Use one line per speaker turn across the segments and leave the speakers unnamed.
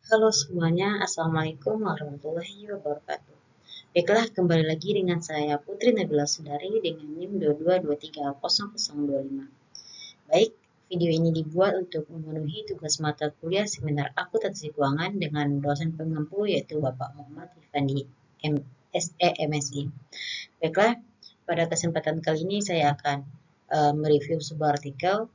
Halo semuanya, Assalamualaikum warahmatullahi wabarakatuh. Baiklah, kembali lagi dengan saya Putri Nabila Sundari dengan NIM 22230025. Baik, video ini dibuat untuk memenuhi tugas mata kuliah seminar akuntansi keuangan dengan dosen pengampu yaitu Bapak Muhammad Rifandi, MSE MSI. Baiklah, pada kesempatan kali ini saya akan mereview sebuah artikel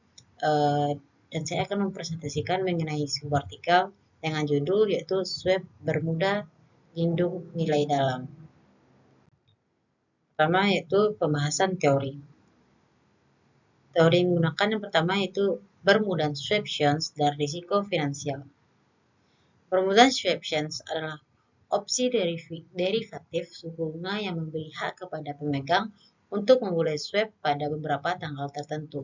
dan saya akan mempresentasikan mengenai sebuah artikel dengan judul yaitu Swap Bermuda Lindung Nilai Dalam. Pertama yaitu pembahasan teori. Teori yang digunakan yang pertama yaitu Bermudan Swaptions dan risiko finansial. Bermudan Swaptions adalah opsi derivatif suku bunga yang memberi hak kepada pemegang untuk memulai swap pada beberapa tanggal tertentu.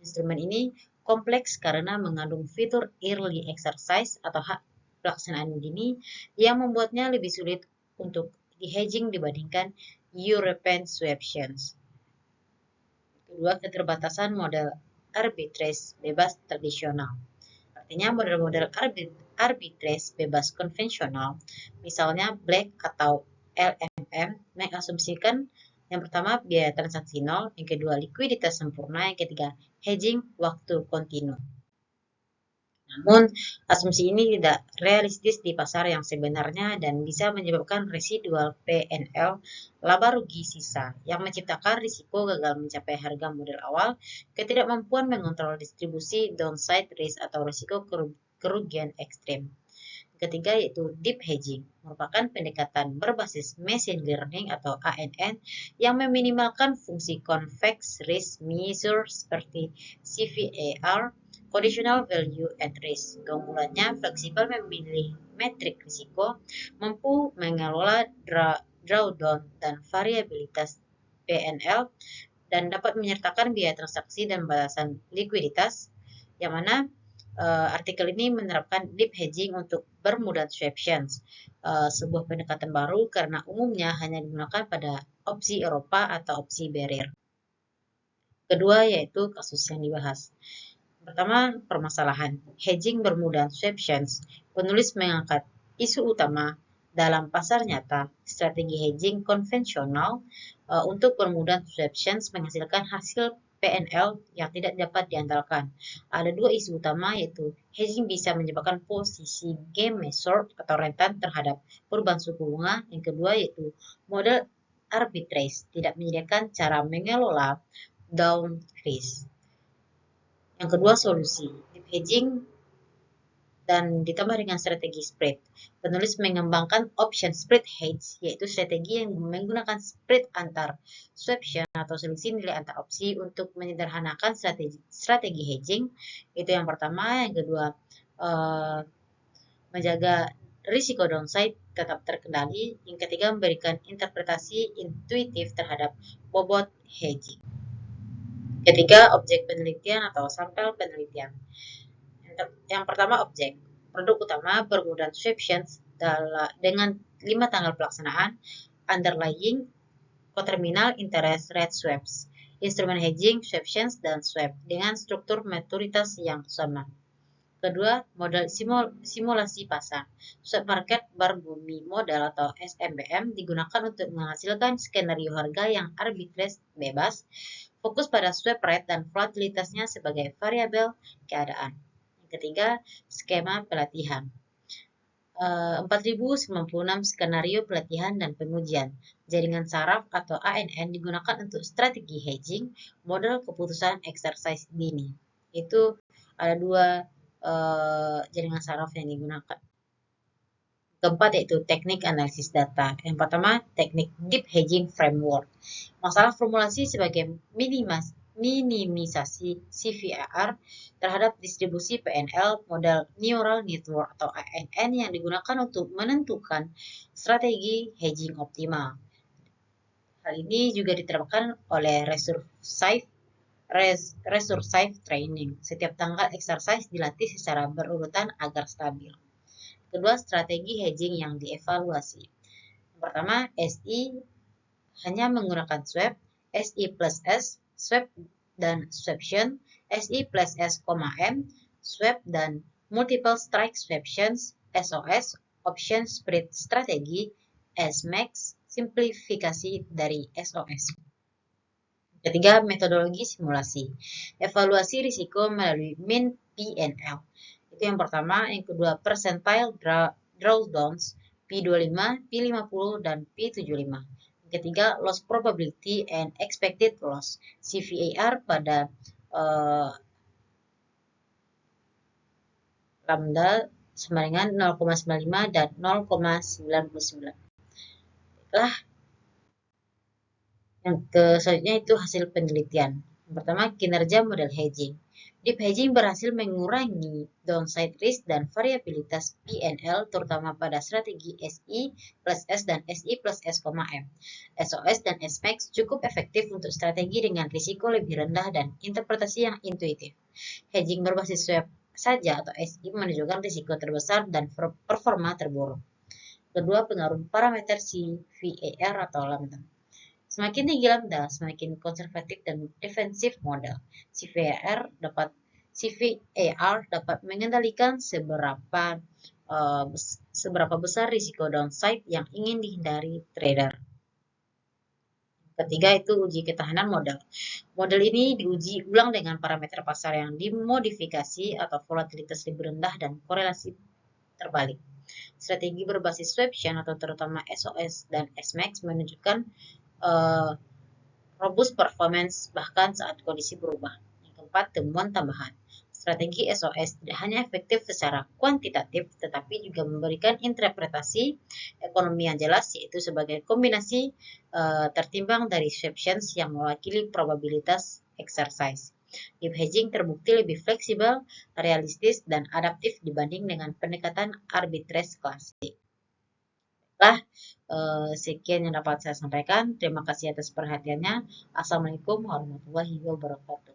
Instrumen ini kompleks karena mengandung fitur early exercise atau hak pelaksanaan dini yang membuatnya lebih sulit untuk di-hedging dibandingkan European swaptions. Kedua, keterbatasan model arbitrage bebas tradisional. Artinya model-model arbitrage bebas konvensional, misalnya Black atau LMM, mengasumsikan yang pertama biaya transaksi nol, yang kedua likuiditas sempurna, yang ketiga hedging waktu kontinu. Namun, asumsi ini tidak realistis di pasar yang sebenarnya dan bisa menyebabkan residual PNL laba rugi sisa yang menciptakan risiko gagal mencapai harga modal awal, ketidakmampuan mengontrol distribusi downside risk atau risiko kerugian ekstrim. Ketiga yaitu deep hedging, merupakan pendekatan berbasis machine learning atau ANN yang meminimalkan fungsi convex risk measure seperti CVAR, conditional value at risk. Keunggulannya fleksibel memilih metrik risiko, mampu mengelola drawdown dan variabilitas PNL, dan dapat menyertakan biaya transaksi dan batasan likuiditas, yang mana artikel ini menerapkan deep hedging untuk Bermuda swaptions, sebuah pendekatan baru karena umumnya hanya digunakan pada opsi Eropa atau opsi barrier. Kedua yaitu kasus yang dibahas. Pertama, permasalahan hedging Bermuda swaptions. Penulis mengangkat isu utama dalam pasar nyata, strategi hedging konvensional untuk Bermuda swaptions menghasilkan hasil PNL yang tidak dapat diandalkan. Ada dua isu utama yaitu hedging bisa menyebabkan posisi game short atau rentan terhadap perubahan suku bunga. Yang kedua yaitu model arbitrage tidak menyediakan cara mengelola down risk. Yang kedua solusi deep hedging dan ditambah dengan strategi spread. Penulis mengembangkan option spread hedge, yaitu strategi yang menggunakan spread antar swaption atau selisih nilai antar opsi untuk menyederhanakan strategi hedging. Itu yang pertama. Yang kedua, menjaga risiko downside tetap terkendali. Yang ketiga, memberikan interpretasi intuitif terhadap bobot hedging. Ketiga, objek penelitian atau sampel penelitian. Yang pertama objek. Produk utama Bermuda swaptions dengan 5 tanggal pelaksanaan, underlying, coterminal, interest rate swaps, instrumen hedging, swaptions, dan swap dengan struktur maturitas yang sama. Kedua, model simulasi pasar. Swap market berbumi modal atau SMBM digunakan untuk menghasilkan skenario harga yang arbitrage bebas, fokus pada swap rate dan volatilitasnya sebagai variabel keadaan. Ketiga, skema pelatihan. 4096 skenario pelatihan dan pengujian. Jaringan saraf atau ANN digunakan untuk strategi hedging, model keputusan exercise dini. Itu ada dua jaringan saraf yang digunakan. Keempat yaitu teknik analisis data. Yang pertama, teknik deep hedging framework. Masalah formulasi sebagai minimisasi CVAR terhadap distribusi PNL model neural network atau ANN yang digunakan untuk menentukan strategi hedging optimal. Hal ini juga diterapkan oleh resursive training. Setiap tanggal exercise dilatih secara berurutan agar stabil. Kedua, strategi hedging yang dievaluasi. Pertama, SI hanya menggunakan swap, SI plus S, swap dan swaption, SI plus S, M, swap dan multiple strike swaptions, SOS, Option Spread Strategi, SMAX, simplifikasi dari SOS. Ketiga, metodologi simulasi. Evaluasi risiko melalui mean P&L. Itu yang pertama. Yang kedua, percentile drawdowns P25, P50, dan P75. Yang ketiga, loss probability and expected loss. CVAR pada lambda sama dengan 0,95 dan 0,99. Baiklah, yang selanjutnya itu hasil penelitian. Yang pertama, kinerja model hedging. Deep hedging berhasil mengurangi downside risk dan variabilitas P&L terutama pada strategi SI plus S dan SI plus S, M. SOS dan SMAX cukup efektif untuk strategi dengan risiko lebih rendah dan interpretasi yang intuitif. Hedging berbasis swap saja atau SI menunjukkan risiko terbesar dan performa terburuk. Kedua, pengaruh parameter CVAR atau lambda. Semakin tinggi lambda, semakin konservatif dan defensif model. CVAR dapat mengendalikan seberapa besar risiko downside yang ingin dihindari trader. Ketiga itu uji ketahanan model. Model ini diuji ulang dengan parameter pasar yang dimodifikasi atau volatilitas lebih rendah dan korelasi terbalik. Strategi berbasis swaption atau terutama SOS dan SMAX menunjukkan robust performance bahkan saat kondisi berubah. Yang keempat, temuan tambahan. Strategi SOS tidak hanya efektif secara kuantitatif, tetapi juga memberikan interpretasi ekonomi yang jelas, yaitu sebagai kombinasi tertimbang dari swaptions yang mewakili probabilitas exercise. Deep hedging terbukti lebih fleksibel, realistis, dan adaptif dibanding dengan pendekatan arbitrage klasik. Sekian yang dapat saya sampaikan. Terima kasih atas perhatiannya. Assalamualaikum warahmatullahi wabarakatuh.